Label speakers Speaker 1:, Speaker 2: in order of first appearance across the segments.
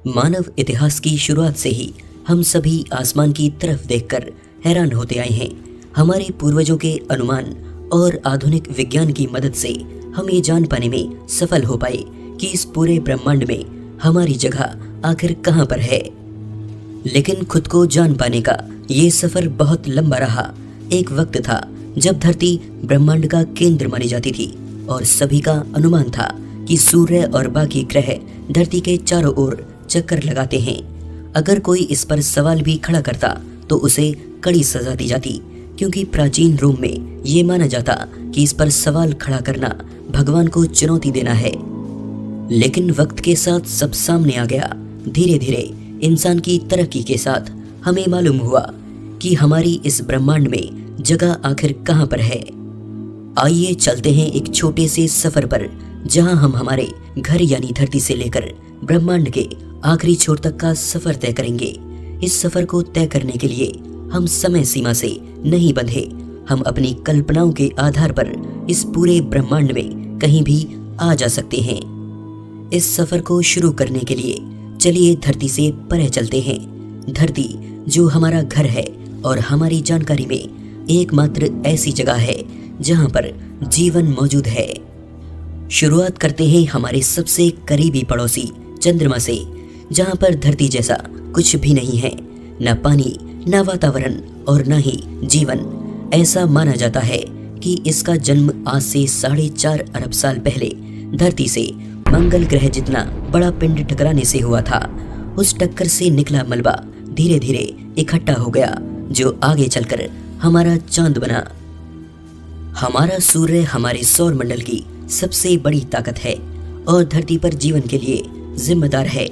Speaker 1: मानव इतिहास की शुरुआत से ही हम सभी आसमान की तरफ देखकर हैरान होते आए हैं। हमारे पूर्वजों के अनुमान और आधुनिक विज्ञान की मदद से हम ये जान पाने में सफल हो पाए कि इस पूरे ब्रह्मांड में हमारी जगह आखिर कहाँ पर है। लेकिन खुद को जान पाने का ये सफर बहुत लंबा रहा। एक वक्त था जब धरती ब्रह्मांड का केंद्र मानी जाती थी और सभी का अनुमान था कि सूर्य और बाकी ग्रह धरती के चारों ओर चक्कर लगाते हैं। अगर कोई इस पर सवाल भी खड़ा करता तो उसे कड़ी सजा दी जाती, क्योंकि प्राचीन रोम में ये माना जाता कि इस पर सवाल खड़ा करना भगवान को चुनौती देना है। लेकिन वक्त के साथ सब सामने आ गया। धीरे धीरे इंसान की तरक्की के साथ हमें मालूम हुआ कि हमारी इस ब्रह्मांड में जगह आखिर कहाँ पर है। आइए चलते हैं एक छोटे से सफर पर, जहां हम हमारे घर यानी धरती से लेकर ब्रह्मांड के आखिरी छोर तक का सफर तय करेंगे। इस सफर को तय करने के लिए हम समय सीमा से नहीं बंधे। हम अपनी कल्पनाओं के आधार पर इस पूरे ब्रह्मांड में कहीं भी आ जा सकते हैं। इस सफर को शुरू करने के लिए चलिए धरती से परे चलते हैं। धरती जो हमारा घर है और हमारी जानकारी में एकमात्र ऐसी जगह है जहां पर जीवन मौजूद है। शुरुआत करते हैं हमारे सबसे करीबी पड़ोसी चंद्रमा से, जहां पर धरती जैसा कुछ भी नहीं है। न पानी, न वातावरण और न ही जीवन। ऐसा माना जाता है कि इसका जन्म आज से 4.5 अरब साल पहले धरती से मंगल ग्रह जितना बड़ा पिंड टकराने से हुआ था। उस टक्कर से निकला मलबा धीरे धीरे इकट्ठा हो गया, जो आगे चलकर हमारा चांद बना। हमारा सूर्य हमारे सौर मंडल की सबसे बड़ी ताकत है और धरती पर जीवन के लिए जिम्मेदार है।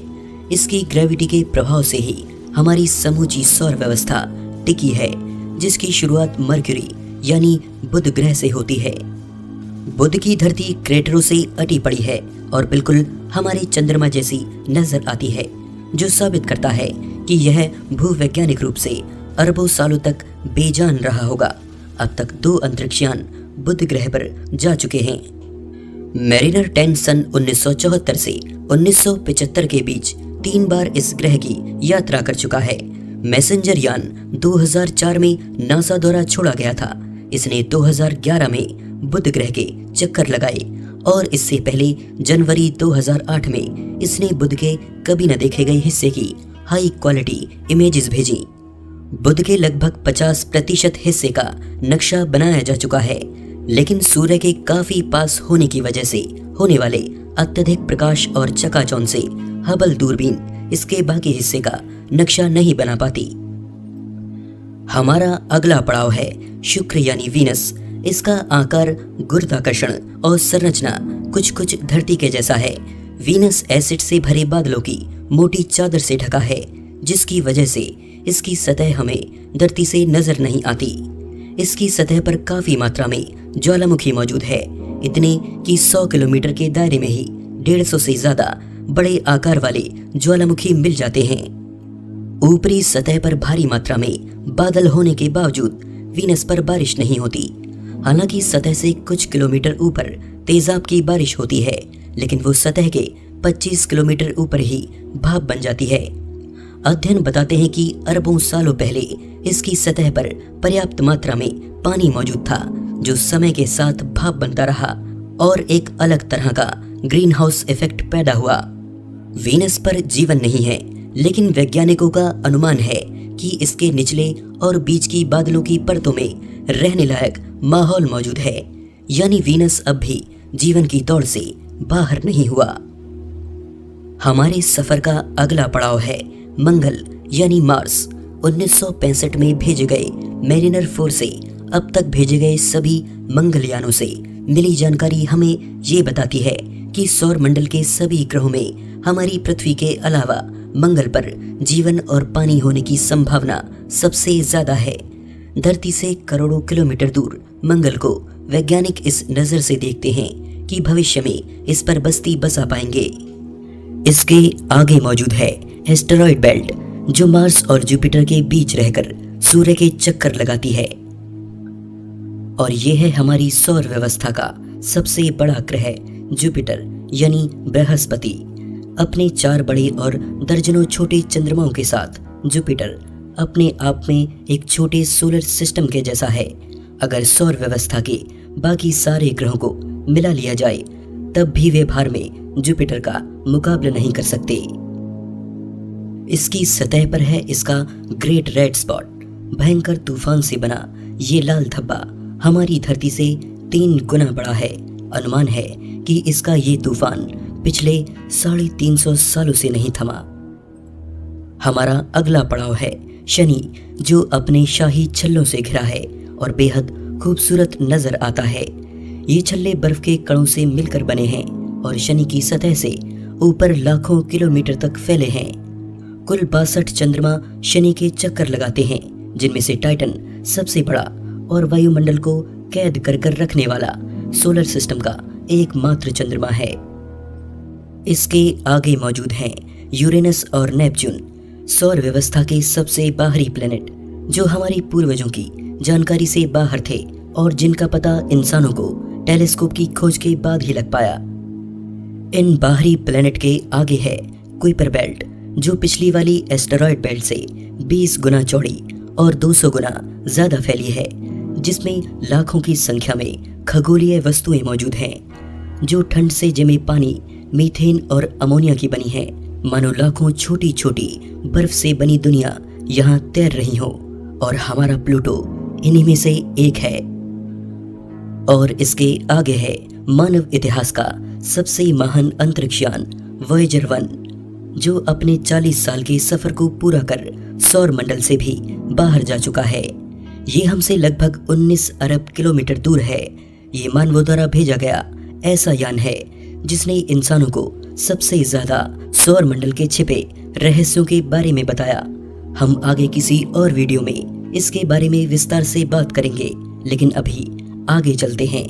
Speaker 1: इसकी ग्रेविटी के प्रभाव से ही हमारी समूची सौर व्यवस्था टिकी है, जिसकी शुरुआत मरक्यूरी यानी बुध ग्रह से होती है। बुध की धरती क्रेटरों से अटी पड़ी है और बिल्कुल हमारे चंद्रमा जैसी नजर आती है, जो साबित करता है कि यह भूवैज्ञानिक रूप से अरबों सालों तक बेजान रहा होगा। अब तक 2 अंतरिक्षयान बुध ग्रह पर जा चुके हैं। मैरिनर 10 सन 1974 से 1975 के बीच 3 बार इस ग्रह की यात्रा कर चुका है। मैसेंजर यान 2004 में नासा द्वारा छोड़ा गया था। इसने 2011 में बुध ग्रह के चक्कर लगाए और इससे पहले जनवरी 2008 में इसने बुध के कभी न देखे गए हिस्से की हाई क्वालिटी इमेजेस भेजी। बुध के लगभग 50% हिस्से का नक्शा बनाया जा चुका है, लेकिन सूर्य के काफी पास होने की वजह से होने वाले अत्यधिक प्रकाश और चकाचौंध से हबल दूरबीन इसके बाकी हिस्से का नक्शा नहीं बना पाती। हमारा अगला पड़ाव है शुक्र यानी वीनस। इसका आकार, गुरुत्वाकर्षण और संरचना कुछ कुछ धरती के जैसा है। वीनस एसिड से भरे बादलों की मोटी चादर से ढका है, जिसकी वजह से इसकी सतह हमें धरती से नजर नहीं आती। इसकी सतह पर काफी मात्रा में ज्वालामुखी मौजूद है, इतने कि 100 किलोमीटर के दायरे में ही 150 से ज्यादा बड़े आकार वाले ज्वालामुखी मिल जाते हैं। ऊपरी सतह पर भारी मात्रा में बादल होने के बावजूद वीनस पर बारिश नहीं होती। हालांकि सतह से कुछ किलोमीटर ऊपर तेजाब की बारिश होती है, लेकिन वो सतह के 25 किलोमीटर ऊपर ही भाप बन जाती है। अध्ययन बताते हैं कि अरबों सालों पहले इसकी सतह पर पर्याप्त मात्रा में पानी मौजूद था, जो समय के साथ भाप बनता रहा और एक अलग तरह का ग्रीन हाउस इफेक्ट पैदा हुआ। वीनस पर जीवन नहीं है, लेकिन वैज्ञानिकों का अनुमान है कि इसके निचले और बीच की बादलों की परतों में रहने लायक माहौल मौजूद है, यानी वीनस अब भी जीवन की दौड़ से बाहर नहीं हुआ। हमारे सफर का अगला पड़ाव है मंगल यानी मार्स। 1965 में भेजे गए मैरिनर 4 से अब तक भेजे गए सभी मंगलयानों से मिली जानकारी हमें ये बताती है कि सौर मंडल के सभी ग्रहों में हमारी पृथ्वी के अलावा मंगल पर जीवन और पानी होने की संभावना सबसे ज्यादा है। धरती से करोड़ों किलोमीटर दूर मंगल को वैज्ञानिक इस नजर से देखते हैं कि भविष्य में इस पर बस्ती बसा पाएंगे। इसके आगे मौजूद है एस्टेरॉयड बेल्ट, जो मार्स और जुपिटर के बीच रहकर सूर्य के चक्कर लगाती है। और यह है हमारी सौर व्यवस्था का सबसे बड़ा ग्रह जुपिटर यानी बृहस्पति। अपने 4 बड़े और दर्जनों छोटे चंद्रमाओं के साथ जुपिटर अपने आप में एक छोटे सोलर सिस्टम के जैसा है। अगर सौर व्यवस्था के बाकी सारे ग्रहों को मिला लिया जाए तब भी वे भार में जुपिटर का मुकाबला नहीं कर सकते। इसकी सतह पर है इसका ग्रेट रेड स्पॉट। भयंकर तूफान से बना ये लाल धब्बा हमारी धरती से 3 गुना बड़ा है। अनुमान है कि इसका ये तूफान पिछले 350 सालों से नहीं थमा। हमारा अगला पड़ाव है शनि, जो अपने शाही छल्लों से घिरा है और बेहद खूबसूरत नजर आता है। ये छल्ले बर्फ के कणों से मिलकर बने हैं और शनि की सतह से ऊपर लाखों किलोमीटर तक फैले हैं। कुल 62 चंद्रमा शनि के चक्कर लगाते हैं, जिनमें से टाइटन सबसे बड़ा और वायुमंडल को कैद कर रखने वाला सोलर सिस्टम का एकमात्र चंद्रमा है। इसके आगे मौजूद हैं यूरेनस और नेपच्यून, सौर व्यवस्था के सबसे बाहरी प्लेनेट, जो हमारे पूर्वजों की जानकारी से बाहर थे और जिनका पता इंसानों को टेलीस्कोप की खोज के बाद ही लग पाया। इन बाहरी प्लेनेट के आगे है कुइपर बेल्ट, जो पिछली वाली एस्टेरॉयड बेल्ट से 20 गुना चौड़ी और 200 गुना ज्यादा फैली है, जिसमें लाखों की संख्या में खगोलीय वस्तुएं मौजूद हैं, जो ठंड से जमे पानी, मीथेन और अमोनिया की बनी है। मानो लाखों छोटी छोटी बर्फ से बनी दुनिया यहाँ तैर रही हो, और हमारा प्लूटो इन्हीं में से एक है। और इसके आगे है मानव इतिहास का सबसे महान अंतरिक्ष यान वॉयेजर 1, जो अपने 40 साल के सफर को पूरा कर सौर मंडल से भी बाहर जा चुका है। ये हमसे लगभग 19 अरब किलोमीटर दूर है। ये मानवों द्वारा भेजा गया ऐसा यान है जिसने इंसानों को सबसे ज्यादा सौर मंडल के छिपे रहस्यों के बारे में बताया। हम आगे किसी और वीडियो में इसके बारे में विस्तार से बात करेंगे, लेकिन अभी आगे चलते हैं।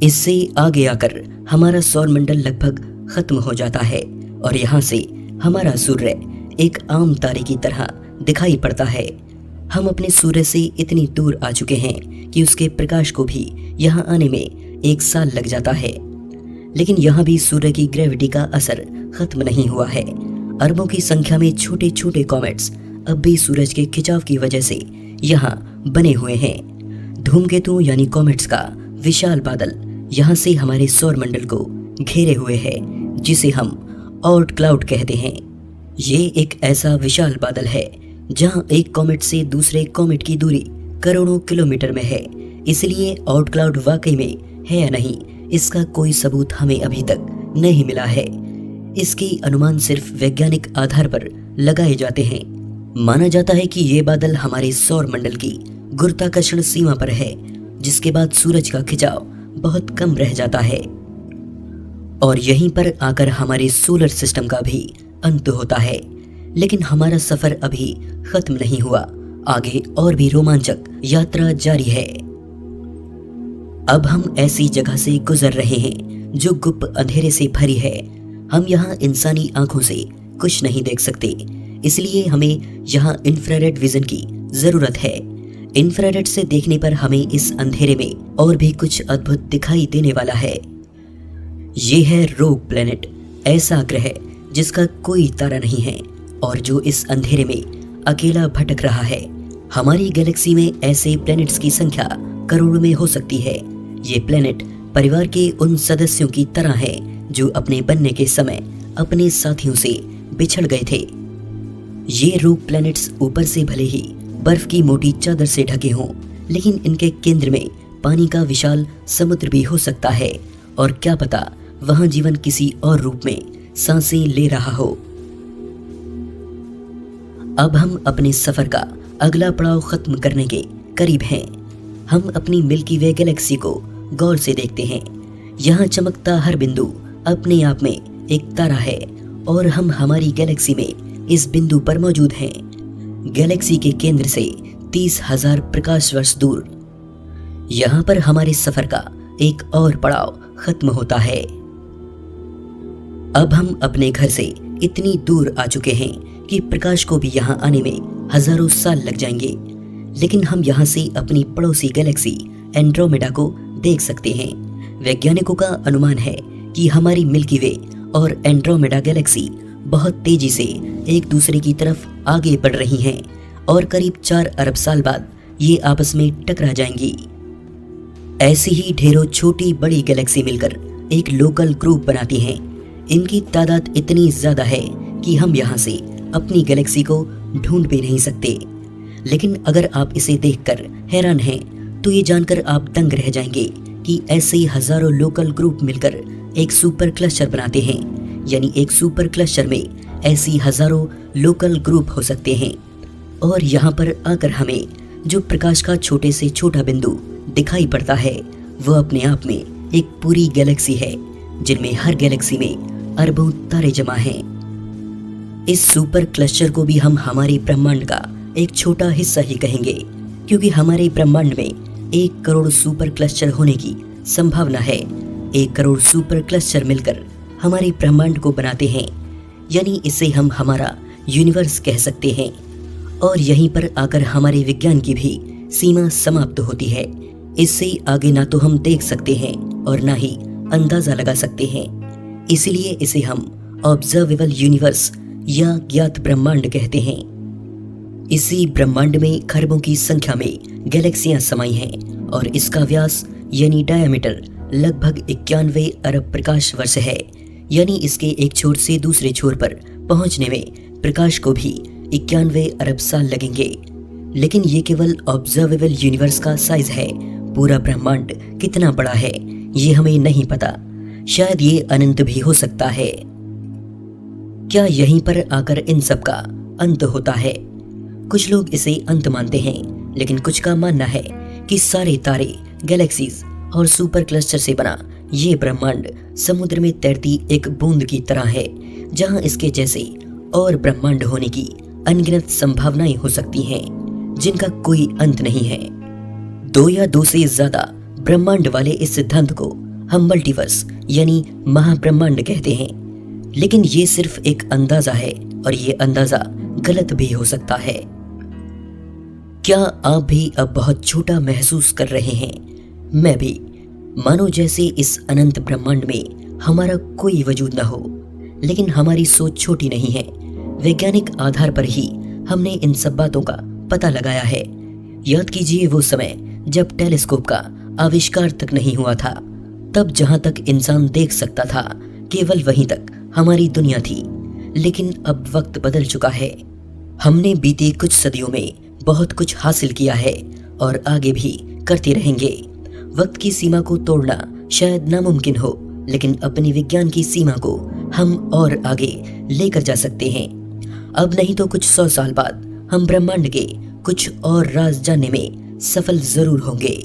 Speaker 1: इससे आगे आकर हमारा सौर मंडल लगभग खत्म हो जाता है और यहाँ से हमारा सूर्य एक आम तारे की तरह दिखाई पड़ता है। हम अपने सूर्य से इतनी दूर आ चुके हैं कि उसके प्रकाश को भी यहाँ आने में 1 साल लग जाता है। लेकिन यहाँ भी सूर्य की ग्रेविटी का असर खत्म नहीं हुआ है। अरबों की संख्या में छोटे छोटे कॉमेट्स अब भी सूरज के खिंचाव की वजह से यहाँ बने हुए हैं। धूमकेतु यानी कॉमेट्स का विशाल बादल यहाँ से हमारे सौर मंडल को घेरे हुए है, जिसे हम ऑर्ट क्लाउड कहते हैं। ये एक ऐसा विशाल बादल है जहाँ एक कॉमेट से दूसरे कॉमेट की दूरी करोड़ों किलोमीटर में है। इसलिए ऑर्ट क्लाउड वाकई में है या नहीं, इसका कोई सबूत हमें अभी तक नहीं मिला है। इसके अनुमान सिर्फ वैज्ञानिक आधार पर लगाए जाते हैं। माना जाता है कि ये बादल हमारे सौर मंडल की गुरुत्वाकर्षण सीमा पर है, जिसके बाद सूरज का खिंचाव बहुत कम रह जाता है और यहीं पर आकर हमारे सोलर सिस्टम का भी अंत होता है। लेकिन हमारा सफर अभी खत्म नहीं हुआ, आगे और भी रोमांचक यात्रा जारी है। अब हम ऐसी जगह से गुजर रहे हैं जो गुप्त अंधेरे से भरी है। हम यहाँ इंसानी आंखों से कुछ नहीं देख सकते, इसलिए हमें यहाँ इंफ्रारेड विजन की जरूरत है। इंफ्रारेड से देखने पर हमें इस अंधेरे में और भी कुछ अद्भुत दिखाई देने वाला है। ये है रोग प्लेनेट, ऐसा ग्रह जिसका कोई तारा नहीं है और जो इस अंधेरे में अकेला भटक रहा है। हमारी गैलेक्सी में ऐसे प्लैनेट्स की संख्या करोड़ों में हो सकती है। ये प्लैनेट परिवार के उन सदस्यों की तरह हैं जो अपने बनने के समय अपने साथियों से बिछड़ गए थे। ये रोग प्लैनेट्स ऊपर से भले ही बर्फ की मोटी चादर से ढके हों, लेकिन इनके केंद्र में पानी का विशाल समुद्र भी हो सकता है और क्या पता वहां जीवन किसी और रूप में सांसें ले रहा हो। अब हम अपने सफर का अगला पड़ाव खत्म करने के करीब हैं। हम अपनी मिल्की वे गैलेक्सी को गौर से देखते हैं। यहाँ चमकता हर बिंदु अपने आप में एक तारा है और हम हमारी गैलेक्सी में इस बिंदु पर मौजूद हैं। गैलेक्सी के केंद्र से 30,000 प्रकाश वर्ष दूर। यहाँ पर हमारे सफर का एक और पड़ाव खत्म होता है। अब हम अपने घर से इतनी दूर आ चुके हैं कि प्रकाश को भी यहाँ आने में हजारों साल लग जाएंगे, लेकिन हम यहाँ से अपनी पड़ोसी गैलेक्सी एंड्रोमेडा को देख सकते हैं। वैज्ञानिकों का अनुमान है कि हमारी मिल्की वे और एंड्रोमेडा गैलेक्सी बहुत तेजी से एक दूसरे की तरफ आगे बढ़ रही हैं और करीब 4 अरब साल बाद ये आपस में टकरा जाएंगी। ऐसी ही ढेरों छोटी बड़ी गैलेक्सी मिलकर एक लोकल ग्रुप बनाती हैं। इनकी तादाद इतनी ज्यादा है कि हम यहाँ से अपनी गैलेक्सी को ढूंढ भी नहीं सकते। लेकिन अगर आप इसे देखकर हैरान हैं तो ये जानकर आप दंग रह जाएंगे कि ऐसे ही हजारों लोकल ग्रुप मिलकर एक सुपर क्लस्टर बनाते हैं। यानी एक सुपर क्लस्टर में ऐसी हजारों लोकल ग्रुप हो सकते हैं। और यहाँ पर आकर हमें जो प्रकाश का छोटे से छोटा बिंदु दिखाई पड़ता है वो अपने आप में एक पूरी गैलेक्सी है, जिनमें हर गैलेक्सी में अरबों तारे जमा हैं। इस सुपर क्लस्टर को भी हम हमारे ब्रह्मांड का एक छोटा हिस्सा ही कहेंगे, क्योंकि हमारे ब्रह्मांड में 1 करोड़ सुपर क्लस्टर होने की संभावना है। 1 करोड़ सुपर क्लस्टर मिलकर हमारे ब्रह्मांड को बनाते हैं, यानी इसे हम हमारा यूनिवर्स कह सकते हैं। और यहीं पर आकर हमारे विज्ञान की भी सीमा समाप्त होती है। इससे आगे ना तो हम देख सकते हैं और ना ही अंदाजा लगा सकते हैं। इसीलिए इसे हम ऑब्जर्वेबल यूनिवर्स या ज्ञात ब्रह्मांड कहते हैं। इसी ब्रह्मांड में खरबों की संख्या में गैलेक्सियां समाई हैं और इसका व्यास यानी डायमीटर लगभग 91 अरब प्रकाश वर्ष है। यानी इसके एक छोर से दूसरे छोर पर पहुंचने में प्रकाश को भी 91 अरब साल लगेंगे। लेकिन ये केवल ऑब्जर्वेबल यूनिवर्स का साइज है। पूरा ब्रह्मांड कितना बड़ा है ये हमें नहीं पता। शायद ये अनंत भी हो सकता है। क्या यहीं पर आकर इन सब का अंत होता है? कुछ लोग इसे अंत मानते हैं, लेकिन कुछ का मानना है कि सारे तारे, गैलेक्सीज और सुपर क्लस्टर से बना ये ब्रह्मांड समुद्र में तैरती एक बूंद की तरह है, जहां इसके जैसे और ब्रह्मांड होने की अनगिनत संभावनाएं हो सकती हैं, जिनका कोई अंत नहीं है। 2 या 2 से ज्यादा ब्रह्मांड वाले इस सिद्धांत को हम मल्टीवर्स यानी महाब्रह्मांड कहते हैं। लेकिन ये सिर्फ एक अंदाजा है और ये अंदाजा गलत भी हो सकता है। क्या आप भी अब बहुत छोटा महसूस कर रहे हैं? मैं भी। मानो जैसे इस अनंत ब्रह्मांड में हमारा कोई वजूद न हो। लेकिन हमारी सोच छोटी नहीं है। वैज्ञानिक आधार पर ही हमने इन सब बातों का पता लगाया है। याद कीजिए वो समय जब टेलीस्कोप का आविष्कार तक नहीं हुआ था। तब जहां तक इंसान देख सकता था केवल वहीं तक हमारी दुनिया थी। लेकिन अब वक्त बदल चुका है। हमने बीते कुछ सदियों में बहुत कुछ हासिल किया है और आगे भी करते रहेंगे। वक्त की सीमा को तोड़ना शायद नामुमकिन हो, लेकिन अपनी विज्ञान की सीमा को हम और आगे लेकर जा सकते हैं। अब नहीं तो कुछ 100 साल बाद हम ब्रह्मांड के कुछ और राज जानने में सफल जरूर होंगे।